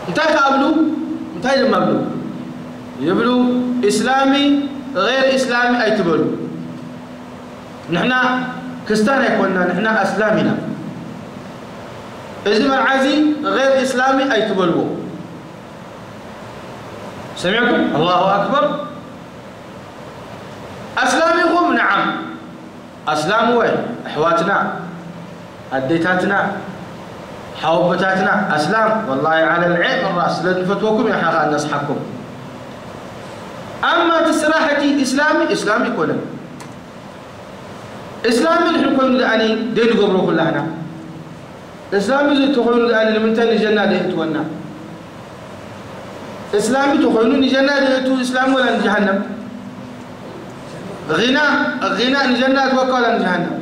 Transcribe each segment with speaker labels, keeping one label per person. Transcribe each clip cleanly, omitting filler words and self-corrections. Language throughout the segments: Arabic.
Speaker 1: انتهي قابلوا انتهي لما قابلوا يبلو إسلامي غير إسلامي أي تبلو نحنا كستان يكوننا نحنا أسلامنا إذا مرعزي غير إسلامي أي تبلو سمعكم الله أكبر أسلامكم نعم أسلام وين أحواتنا أديتاتنا حوبتاتنا أسلام والله على العين والرأس لن فتوكم يا حقا الناس حقكم أما تسراحتي إسلامي كونا إسلامي نحن كونا لأني دين قبرو كلنا إسلامي زي تقولون لأني لمن تاني جنة ديتونا إسلامي تقولون جنة ديتو إسلام ولا جهنم غناء جنة ولا جهنم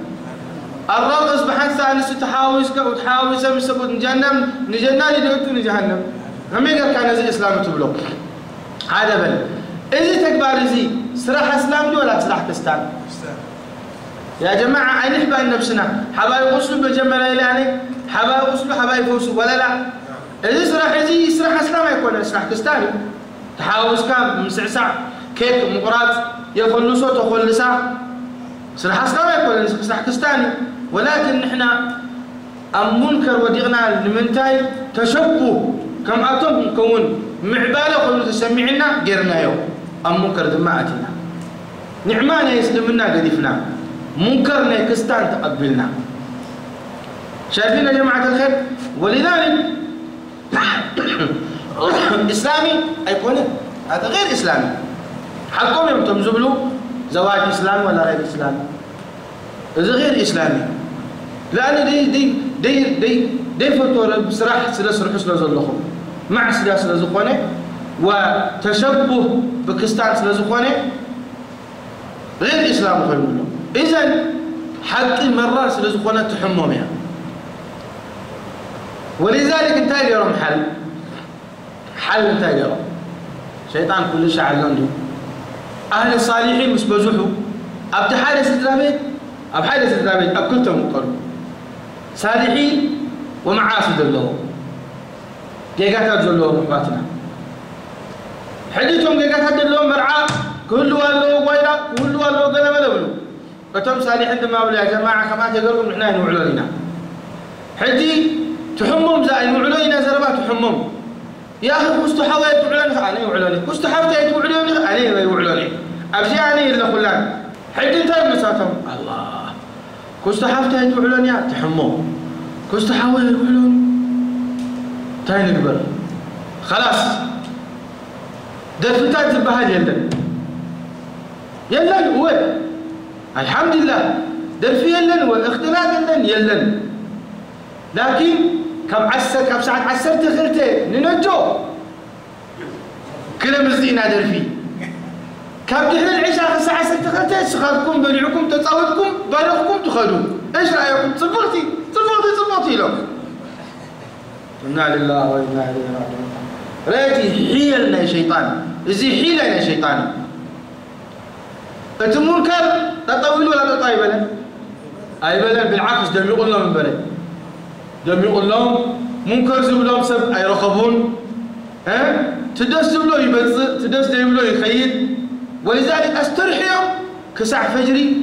Speaker 1: الرقص بحث عن تحاوش وتحاوش بسبب نجنم نجنة ديتو نجهنم هم يقول كان زي إسلام تبلغ هذا بل إذا تكبر زي سراح إسلام دي ولا سراح كستان يا جماعة عين حبايب نفسنا حبايب وصلوا بالجمل إلى حبايب وصلوا حبايب وصلوا ولا لا إذا سراح زي سراح إسلام يكون سراح كستاني تحاوش كام مسعسع كيك مقرات يقول صوت يقول لسان سراح إسلام يكون سراح كستاني ولكن نحنا منكر وديغنا لمنتاي تشبه كم أتم كون معبالة قلنا تسمعنا غيرنا يوم منكر دماءتنا نعمانا يسلمنا قديفنا منكرنا كستان تقبلنا شايفين يا جماعة الخير ولذلك إسلامي أيقونه هذا غير إسلامي حقهم يوم تمزبلوا زواج إسلامي ولا غير إسلامي إذا غير إسلامي لأن دي فتورة بصراحة سلسل حسن زلخم مع سلاسل زخونة وتشبه باكستان سلازخونة غير الإسلام خلونا إذن حق مرة سلازخونة تحمم يعني ولذلك انتهي يرم حل انتهي يرم شيطان كل شيء علمه أهل الصالحين مش بزحوا أبت حادث الدرابيت أب حادث الدرابيت أكلتهم قالوا صالحين ومعاصي دلهم جيجات دلهم محباتنا حديثهم جيجات دلهم مرعى كل والله ويلا كل والله قال ما لبلو فتم صالحين دم أولي يا جماعة كما تقولون نحن نوعلوننا حدي تحمم زائن نوعلوننا زربات تحمم يا أخي مستحوى يتوعلوني أنا يوعلوني مستحوى يتوعلوني أنا يوعلوني أبجي أنا إلا خلان حدي تايم مساتهم الله كستحوى يتوعلوني تحمم كستحوى يوعلوني تاين نقبل خلاص دفتات البهاد يلن هو الحمد لله درفي يلن والاختلاف يلن لكن كم ساعة عسرت خلته ننجو كل مزينا درفي كم دحين العشاء ساعة عسرت خلته سخركم بنيعكم تصاوتكم بالغكم تخلون ايش رأيكم صفرتي له إنا لله وإنا إليه راجعون رأيتي حيلنا يا شيطان إزي حيلنا يا شيطان أنت منكر تطول ولا تطيب بلد أي بلد بالعكس دم يقول لهم بلد دم يقول لهم منكر زبلهم سب أي رخبون تدس زبلو يبص تدس زبلو يخيد ولذلك أسترحيهم كساع فجري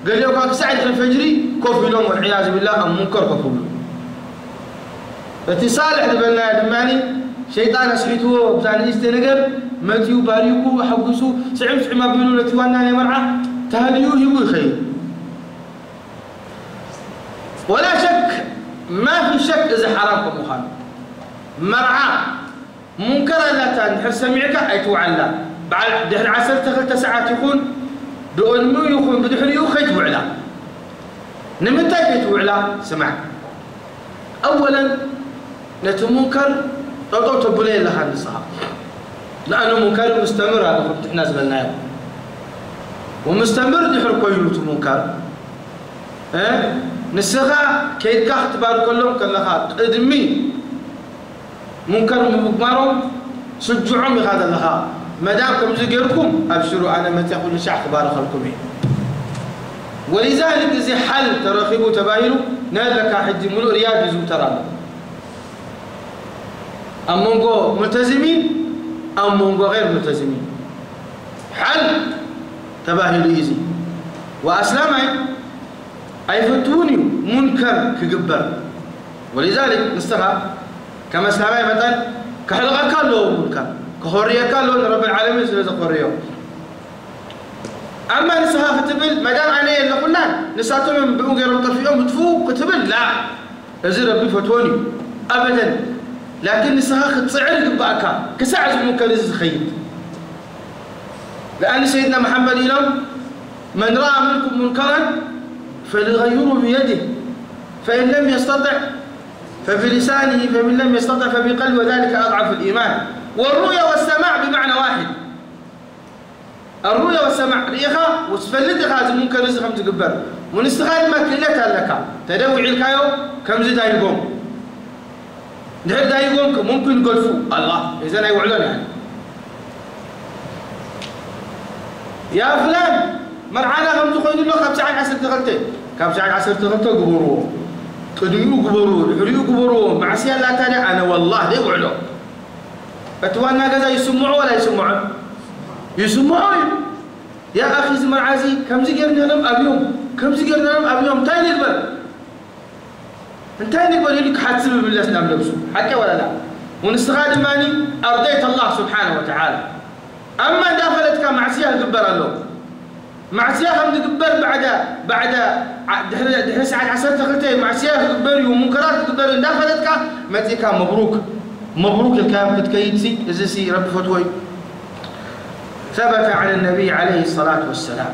Speaker 1: قال له كساع الفجري كوفي لهم والعياذ بالله أم منكر كفولهم فتصالح دبلنا دماني شيطان اسحيتو بزان يستنقر ملتيو باريكو وحقسو سعم ما بيقولوا لتوانا مرعى تهديو يبو خير ولا شك ما في شك اذا حرامكم مخالف مرعى منكر لا تنحر سمعك اي توعلا بعد دحر 10 ساعات يكون بأنمو يكون بدحريو خيت وعلا نمتى خيت وعلا سمع اولا نتمنكر طوطو تبولي لها النصها لأنه منكر مستمر هذا خبت احنا زبلناه ومستمر دحر كويلوت منكر نسخة كيد كحت بار كلهم كلها قدمي منكر مقمرهم سجعهم هذا لها ما دامكم زقيركم ابشروا انا متى كل شيء اخبار خلكم ولذلك زي حل ترخيبوا تباهلوا نال لك حج ملو رياض يزو ترى أمونغو ملتزمين أمونغو غير ملتزمين حل تباهي ليزي وأسلامي أي فتوني منكر كجبر ولذلك نستغى كما سلامي مثلا كحلقة كان له منكر كحرية كان له رب العالمين سلسة حرية أما نسها ختبل ما دام عليه اللي قلنا نساتهم بأوجر الطفيهم بتفوق كتبل لا يزيد ربي فتوني أبدا لكن نسها ختصعر قبعك كساعة منكر خيد لأن سيدنا محمد لهم من رأى منكم منكرا فليغيره بيده فإن لم يستطع فبلسانه فمن لم يستطع فبقلبه وذلك أضعف الإيمان والرؤيا والسماع بمعنى واحد الرؤيا والسماع ريخا وسفلت هذا المنكر رزقهم تقبر ونستغل ما كلتها لك تدوي الكايو كم زي دايقوم ده دايقوم ممكن يقولفوا الله إذا لا يوعلون يعني يا فلان مرعانا هم تقولون له كم ساعة عصر تغلتين كم ساعة عصر تغلتين قبروه تدميو قبروه يحريو قبروه مع سيان لا تاني أنا والله لا يوعلون فتوانا كذا يسمعوا ولا يسمعوا يسمعوا يا أخي زمر عزي كم زجرنا لهم أبيهم كم زجرنا لهم أبيهم تاني نقبل انتهي نقبل يليك حاسب بالله سلام لبسه حكى ولا لا ونستغاد ماني أرضيت الله سبحانه وتعالى أما داخلتك معصية قبر الله معصية هم تقبر بعد دحر ساعة عشر تغلتين معصية قبر ومنكرات قبر داخلتك متى مبروك الكلام كتكيتسي إزسي رب فتوي ثبت عن النبي عليه الصلاة والسلام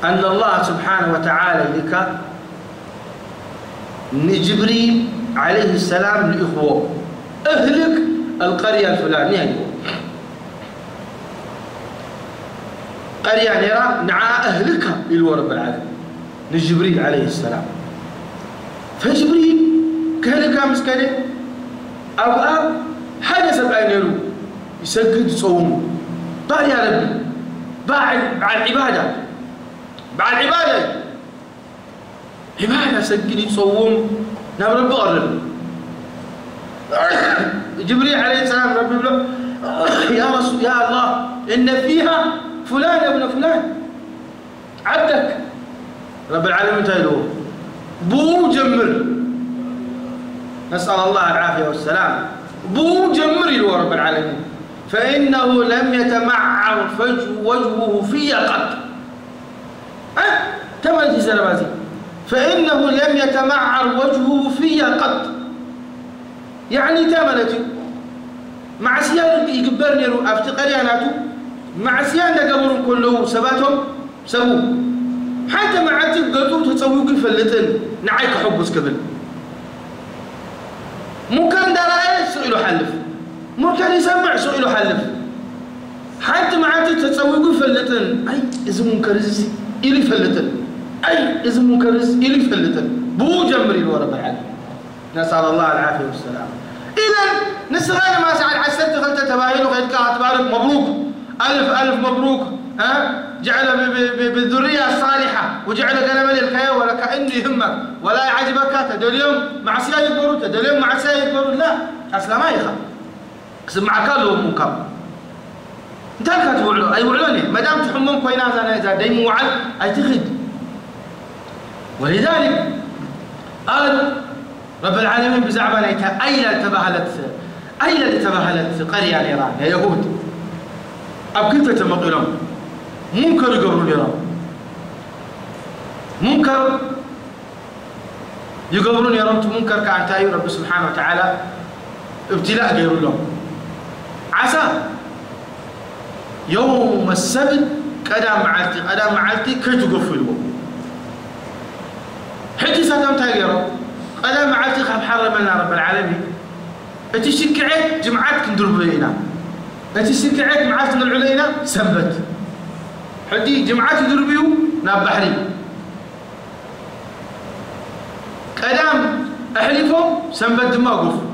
Speaker 1: أن الله سبحانه وتعالى لك جبريل عليه السلام لإخوه أهلك القرية الفلانية قرية نرى نعا أهلكها إلو رب العالمين لجبريل عليه السلام فجبريل كهلكها مسكنة أو حدث بأين يلو يسجد صوم قال يا ربي بعد العبادة عبادة سجد صوم نعم ربي قرب جبريل عليه السلام ربي يقول يا رسول يا الله إن فيها فلان ابن فلان عبدك رب العالمين تايلوه بو جمر نسأل الله العافية والسلام بو جمر له رب العالمين فإنه لم يتمعر وجهه في قط تمنتي سلاماتي فإنه لم يتمعر وجهه في قط يعني تمنتي مع سيان يقبرني رو أفتقري أناتو مع سيان قبرهم كله سباتهم سووا حتى مع عتب قلتوا تسويوا كيف اللتن نعيك حبس قبل ممكن دراء سئلوا حلف ممكن يسمع سئلوا حلف حتى مع عتب تسويوا كيف اللتن أي إذا منكرز إلي فلتن أي إذا منكرز إلي فلتن بو جمري ورب العالمين نسأل الله العافية والسلام إذا نسأل ما سعد عسلت خلت تباهيل وخير كاتبارك مبروك ألف مبروك جعل بالذرية الصالحة وجعل قلم للخير ولا كأنه يهمك ولا يعجبك تدل اليوم مع سيا يكبروا تدل اليوم مع سيا يكبروا لا أصلا ما يخاف قسم مع كله منكر انت كاتبوا أي وعلوني ما دام تحمون كوينات أنا إذا دايم وعد أيتخذ ولذلك قال رب العالمين بزعبانيتها أين تبهلت قرية الإيران يا يهود أبكيت تمقلهم منكر يقبرون يرام منكر يقبرون يرام منكر كعنتاي رب سبحانه وتعالى ابتلاء غير لهم عسى يوم السبت قدام معلتي كي تقفلوا حتى ساتم تايرو قدام معلتي خاب حرمنا رب العالمين اتي شكعت جمعات كندرب لينا اتي شكعت معات العلينا سبت حدي جمعات يدربيو ناب بحري قدام احلفهم سنبت ما وقف